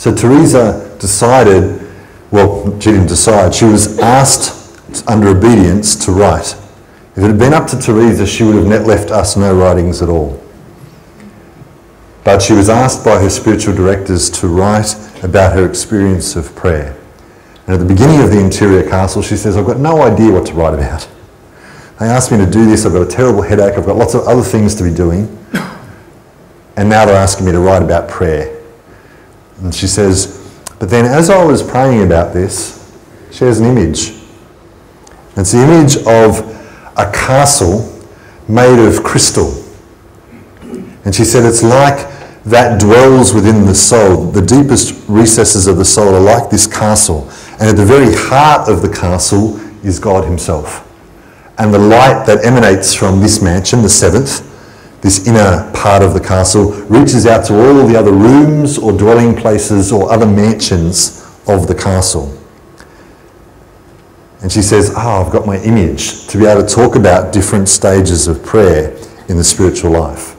So Teresa decided, well, she didn't decide, she was asked under obedience to write. If it had been up to Teresa, she would have left us no writings at all. But she was asked by her spiritual directors to write about her experience of prayer. And at the beginning of the interior castle, she says, I've got no idea what to write about. They asked me to do this, I've got a terrible headache, I've got lots of other things to be doing. And now they're asking me to write about prayer. And she says, but then as I was praying about this, she has an image. And it's the image of a castle made of crystal. And she said it's like that dwells within the soul. The deepest recesses of the soul are like this castle. And at the very heart of the castle is God himself. And the light that emanates from this mansion, the seventh, this inner part of the castle, reaches out to all the other rooms or dwelling places or other mansions of the castle. And she says, I've got my image to be able to talk about different stages of prayer in the spiritual life.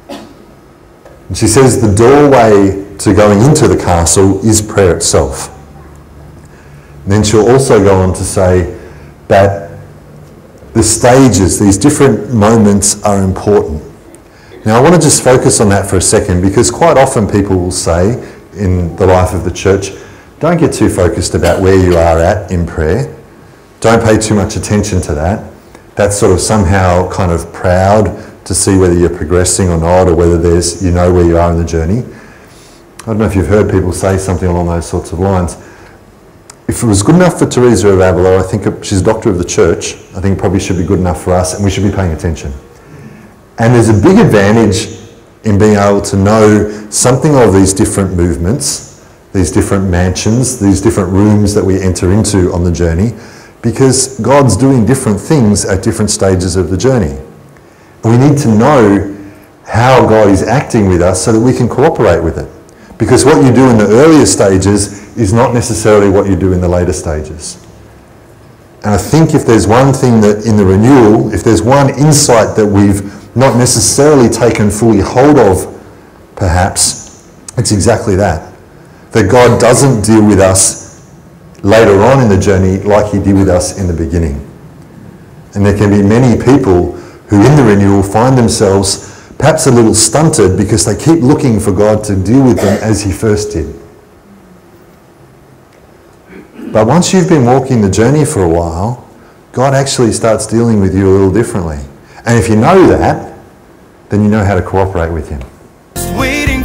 And she says the doorway to going into the castle is prayer itself. And then she'll also go on to say that the stages, these different moments are important. Now I want to just focus on that for a second, because quite often people will say in the life of the church, don't get too focused about where you are at in prayer. Don't pay too much attention to that. That's sort of somehow kind of proud to see whether you're progressing or not, or whether you know where you are in the journey. I don't know if you've heard people say something along those sorts of lines. If it was good enough for Teresa of Avila, I think she's a doctor of the church, I think it probably should be good enough for us, and we should be paying attention. And there's a big advantage in being able to know something of these different movements, these different mansions, these different rooms that we enter into on the journey, because God's doing different things at different stages of the journey. And we need to know how God is acting with us so that we can cooperate with it. Because what you do in the earlier stages is not necessarily what you do in the later stages. And I think if there's one thing that in the renewal, if there's one insight that we've not necessarily taken fully hold of, perhaps, it's exactly that. That God doesn't deal with us later on in the journey like he did with us in the beginning. And there can be many people who in the renewal find themselves perhaps a little stunted because they keep looking for God to deal with them as he first did. But once you've been walking the journey for a while, God actually starts dealing with you a little differently. And if you know that, then you know how to cooperate with him. Waiting